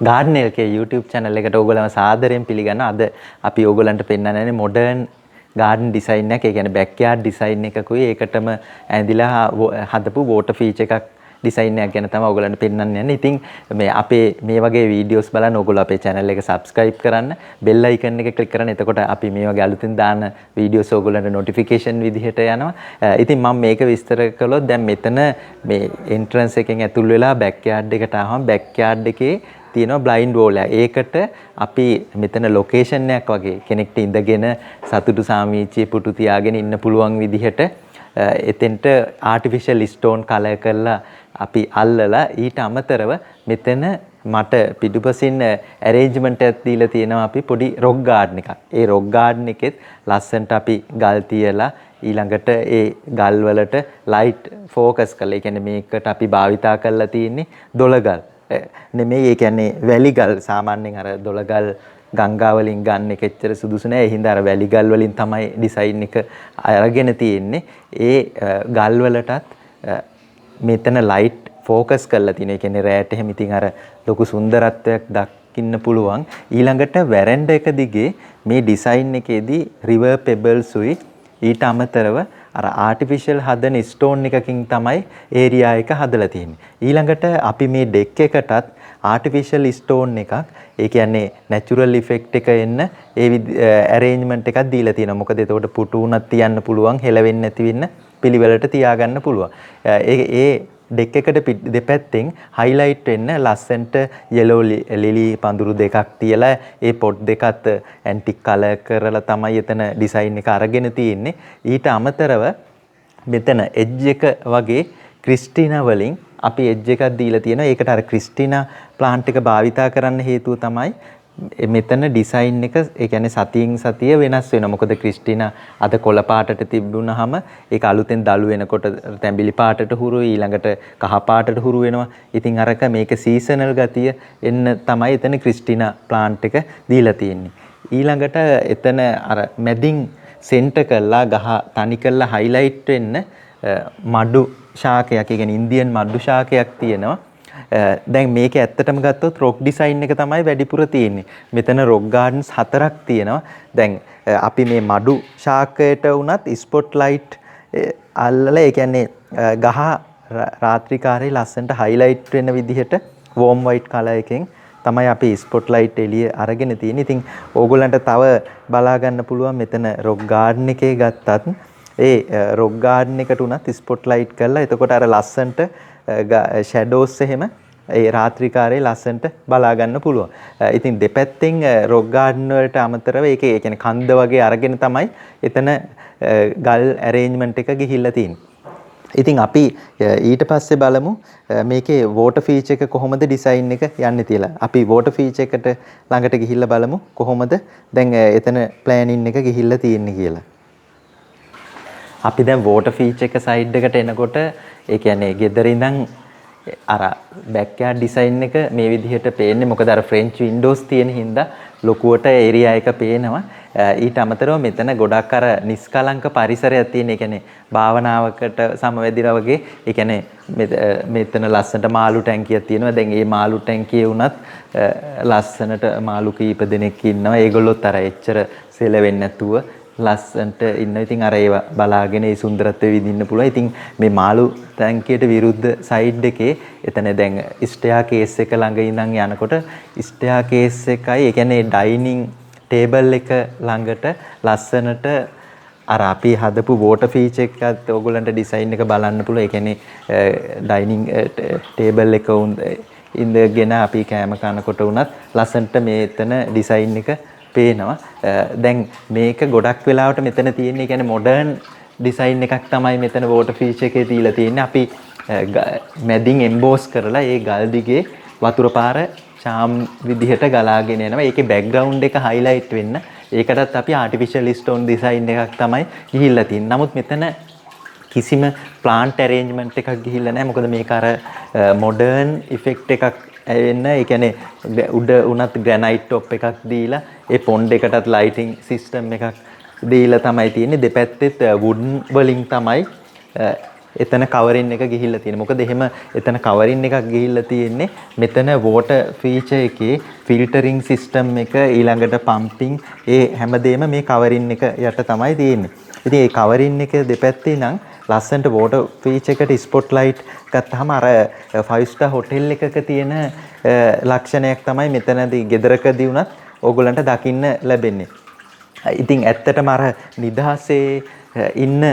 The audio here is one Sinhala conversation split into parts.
garden.lk YouTube channel එකට ඕගොල්ලන්ව සාදරයෙන් පිළිගන්නවා. අද අපි ඕගොල්ලන්ට පෙන්වන්නේ modern garden design එකක්. ඒ කියන්නේ backyard design එකකුයි ඒකටම ඇඳිලා හදපු water feature එකක් design එකක් ගැන තමයි ඕගොල්ලන්ට පෙන්වන්න යන්නේ. ඉතින් මේ අපේ මේ වගේ videos බලන්න ඕගොල්ලෝ අපේ channel එක subscribe කරන්න, bell icon එක click කරන්න. එතකොට අපි මේ වගේ අලුතින් දාන videos ඕගොල්ලන්ට notification විදිහට යනවා. ඉතින් මම මේක විස්තර කළොත් දැන් මෙතන මේ entrance එකෙන් ඇතුල් වෙලා backyard එකට ආවම backyard එකේ තියෙනවා බ්ලයින්ඩ් වෝල් එක. ඒකට අපි මෙතන ලොකේෂන් එකක් වගේ කෙනෙක්ට ඉඳගෙන සතුටු සාමීචියේ පුටු තියාගෙන ඉන්න පුළුවන් විදිහට එතෙන්ට ආටිෆිෂල් ස්ටෝන් කලර් කරලා අපි අල්ලලා ඊට අමතරව මෙතන මට පිටුපසින් ඇරේන්ජ්මන්ට් එකක් දීලා තියෙනවා අපි පොඩි රොක් ගාඩන් එකක්. ඒ රොක් ගාඩන් එකෙත් ලස්සන්ට අපි ගල් තියලා ඊළඟට ඒ ගල් වලට ලයිට් ફોකස් කරලා. ඒ කියන්නේ මේකට අපි භාවිතා කරලා තියෙන්නේ දොළගල්. නෙමෙයි ඒ කියන්නේ වැලිගල්. සාමාන්‍යයෙන් අර දොළගල් ගංගා වලින් ගන්න එක එච්චර සුදුසු නෑ. ඒ හින්දා අර වැලිගල් වලින් තමයි ඩිසයින් එක අරගෙන තියෙන්නේ. ඒ ගල් වලටත් මෙතන ලයිට් ફોකස් කරලා තියෙනවා. ඒ කියන්නේ රෑට එහෙම ඉතින් අර ලොකු සුන්දරත්වයක් දකින්න පුළුවන්. ඊළඟට වැරෙන්ඩ එක දිගේ මේ ඩිසයින් එකේදී රිවර් පෙබල්ස් උයි ඊට අමතරව අර ආටිෆිෂල් හදන ස්ටෝන් එකකින් තමයි ඒරියා එක හදලා තියෙන්නේ. ඊළඟට අපි මේ ඩෙක් එකටත් ආටිෆිෂල් ස්ටෝන් එකක්, ඒ කියන්නේ නැචරල් ඉෆෙක්ට් එක එන්න ඒ ඇරේන්ජ්මන්ට් එකක් දීලා තියෙනවා. මොකද එතකොට පුටු උනත් තියන්න පුළුවන්, හෙලවෙන්නේ නැති වෙන්න පිළිවෙලට තියාගන්න පුළුවන්. ඒ ඩෙක් එකට දෙපැත්තෙන් හයිලයිට් වෙන්න ලස්සන්ට yellow lily පඳුරු දෙකක් තියලා ඒ පොට් දෙකත් ඇන්ටික් කලර් කරලා තමයි එතන ඩිසයින් එක අරගෙන තියෙන්නේ. ඊට අමතරව මෙතන එජ් එක වගේ ක්‍රිස්ටිනා වලින් අපි එජ් එකක් දීලා තියෙනවා. ඒකට අර ක්‍රිස්ටිනා ප්ලාන්ට් එක භාවිතා කරන්න හේතුව තමයි මෙතන ඩිසයින් එක ඒ කියන්නේ සතියෙන් සතිය වෙනස් වෙනවා. මොකද ක්‍රිස්ටිනා අද කොළ පාටට තිබුණාම ඒක අලුතෙන් දළු වෙනකොට තැඹිලි පාටට හුරුයි, ඊළඟට කහ පාටට හුරු වෙනවා. ඉතින් අරක මේක සීසනල් ගතිය එන්න තමයි එතන ක්‍රිස්ටිනා ප්ලාන්ට් එක දීලා තියෙන්නේ. ඊළඟට එතන අර මැදින් සෙන්ටර් කරලා ගහ තනි කරලා හයිලයිට් වෙන්න මඩු ශාකයක්, ඒ කියන්නේ ඉන්දියන් මඩු ශාකයක් තියෙනවා. දැන් මේක ඇත්තටම ගත්තොත් රොක් ඩිසයින් එක තමයි වැඩිපුර තියෙන්නේ. මෙතන රොක් ගාඩන්ස් 4ක් තියෙනවා. දැන් අපි මේ මඩු ශාකයට වුණත් ස්පොට් ලයිට් අල්ලලා, ඒ කියන්නේ ගහ රාත්‍රී කාලේ ලස්සනට හයිලයිට් වෙන විදිහට වෝම් වයිට් කලර් එකෙන් තමයි අපි ස්පොට් ලයිට් එළිය අරගෙන තියෙන්නේ. ඉතින් ඕගොල්ලන්ට තව බලා ගන්න පුළුවන් මෙතන රොක් ගාඩන් එකේ ගත්තත් ඒ රොක් ගාඩන් එකට උනත් ස්පොට් ලයිට් කරලා එතකොට අර ලස්සනට ෂැඩෝස් එහෙම ඒ රාත්‍රී කාලේ ලස්සනට බලා ගන්න පුළුවන්. ඉතින් දෙපැත්තෙන් රොක් ගාඩන් වලට අමතරව ඒකේ ඒ කියන්නේ කන්ද වගේ අරගෙන තමයි එතන ගල් ඇරේන්ජ්මන්ට් එක ගිහිල්ලා තියෙන්නේ. ඉතින් අපි ඊට පස්සේ බලමු මේකේ වෝටර් ෆීචර් එක කොහොමද ඩිසයින් එක යන්නේ කියලා. අපි වෝටර් ෆීචර් එකට ළඟට ගිහිල්ලා බලමු කොහොමද දැන් එතන ප්ලෑනින් එක ගිහිල්ලා තියෙන්නේ කියලා. අපි දැන් වෝටර් ෆීචර් එක සයිඩ් එකට එනකොට ඒ කියන්නේ ගෙදර ඉඳන් අර බෑක්යාඩ් ඩිසයින් එක මේ විදිහට පේන්නේ. මොකද අර ෆ්‍රෙන්ච් වින්ඩෝස් තියෙන හින්දා ලොකුවට ඒරියා එක පේනවා. ඊට අමතරව මෙතන ගොඩක් අර නිස්කලංක පරිසරයක් තියෙන. ඒ කියන්නේ භාවනාවකට සමවැදිලා වගේ. ඒ කියන්නේ මෙතන ලස්සනට මාළු ටැංකියක් තියෙනවා. දැන් මේ මාළු ටැංකියේ වුණත් ලස්සනට මාළු කීප දෙනෙක් ඉන්නවා. ඒගොල්ලොත් අර එච්චර සෙලවෙන්නේ නැතුව ලස්සන්ට ඉන්න. ඉතින් අර ඒව බලාගෙන ඒ සුන්දරත්වය විඳින්න පුළුවන්. ඉතින් මේ මාළු ටැංකියට විරුද්ධ සයිඩ් එකේ එතන දැන් ස්ටෙයා කේස් එක ළඟ ඉඳන් යනකොට ස්ටෙයා කේස් එකයි, ඒ කියන්නේ ඩයිනින් ටේබල් එක ළඟට ලස්සනට අර අපි හදපු වෝටර් ෆීචර් එකත් ඕගොල්ලන්ට ඩිසයින් එක බලන්න පුළුවන්. ඒ කියන්නේ ඩයිනින් ටේබල් එක ඉඳගෙන අපි කෑම කනකොට උනත් ලස්සනට මේතන ඩිසයින් එක පේනවා. දැන් මේක ගොඩක් වෙලාවට මෙතන තියෙන්නේ කියන්නේ මොඩර්න් ඩිසයින් එකක් තමයි මෙතන වෝටර් ෆීචර් එකේ දීලා තියෙන්නේ. අපි මැදින් එම්බෝස් කරලා ඒ ගල් දිගේ වතුර පාර චාම් විදිහට ගලාගෙන යනවා. ඒකේ බෑග්ග්‍රවුන්ඩ් එක හයිලයිට් වෙන්න ඒකටත් අපි ආටිෆිෂල් ස්ටෝන් ඩිසයින් එකක් තමයි ගිහිල්ලා තියෙන්නේ. නමුත් මෙතන කිසිම ප්ලාන්ට් ඇරේන්ජ්මන්ට් එකක් ගිහිල්ලා නැහැ. මොකද මේක අර මොඩර්න් ඉෆෙක්ට් එකක් එන්න, ඒ කියන්නේ උඩ උනත් ග්‍රැනයිට් টොප් එකක් දීලා ඒ පොන්ඩ් එකටත් ලයිටිං සිස්ටම් එකක් දීලා තමයි තියෙන්නේ. දෙපැත්තෙත් වුඩන් වලින් තමයි එතන කවරින් එක ගිහිල්ලා තියෙන්නේ. මොකද එහෙම එතන කවරින් එකක් ගිහිල්ලා තියෙන්නේ මෙතන වෝටර් ෆීචර් එකේ ෆිල්ටරින් සිස්ටම් එක ඊළඟට පම්පින් ඒ හැමදේම මේ කවරින් එක යට තමයි තියෙන්නේ. ඉතින් මේ කවරින් එක දෙපැත්තේ නම් ලස්සන්ට වෝටර් ෆීචර් එකට ස්පොට් ලයිට් ගත්තාම අර 5 star හොටෙල් එකක තියෙන ලක්ෂණයක් තමයි මෙතනදී ගෙදරකදී වුණත් ඕගොල්ලන්ට දකින්න ලැබෙන්නේ. ඉතින් ඇත්තටම අර නිදහසේ ඉන්න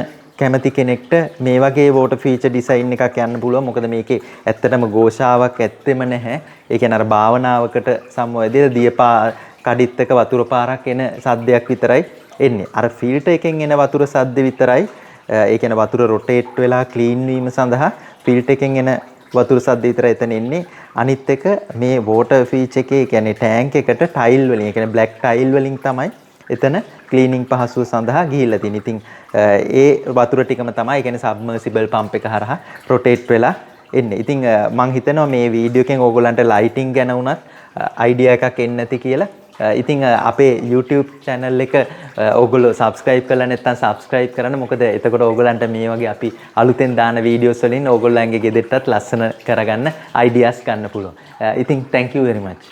කැමති කෙනෙක්ට මේ වගේ වෝටර් ෆීචර් ඩිසයින් එකක් යන්න පුළුවන්. මොකද මේකේ ඇත්තටම ഘോഷාවක් ඇත්තෙම නැහැ. ඒ කියන්නේ අර භාවනාවකට සම්බන්ධ දියපා කඩਿੱත් එක වතුර පාරක් එන සද්දයක් විතරයි එන්නේ. අර ෆිල්ටර් එකෙන් එන වතුර සද්ද විතරයි ඒ කියන්නේ වතුර රොටේට් වෙලා ක්ලීන් වීම සඳහා ෆිල්ටර් එකෙන් එන වතුර සද්ද විතරයි එතන එන්නේ. අනිත් එක මේ වෝටර් ෆීචර් එකේ කියන්නේ ටැංක් එකට ටයිල් වලින් ඒ කියන්නේ බ්ලැක් ටයිල් වලින් තමයි එතන ක්ලීනින් පහසුව සඳහා ගිහිල්ලා තියෙන්නේ. ඉතින් ඒ වතුර ටිකම තමයි ඒ කියන්නේ සබ්මර්සිබල් පම්ප් එක හරහා රොටේට් වෙලා එන්නේ. ඉතින් මම හිතනවා මේ වීඩියෝ එකෙන් ඕගොල්ලන්ට ලයිටින් ගැන උනත් අයිඩියා එකක් එන්නේ නැති කියලා. ඉතින් අපේ YouTube channel එක ඕගොල්ලෝ subscribe කරලා නැත්නම් subscribe කරන්න. මොකද එතකොට ඕගොල්ලන්ට මේ වගේ අපි අලුතෙන් දාන videos වලින් ඕගොල්ලන්ගේ ගෙදරටත් ලස්සන කරගන්න ideas ගන්න පුළුවන්. ඉතින් thank you very much.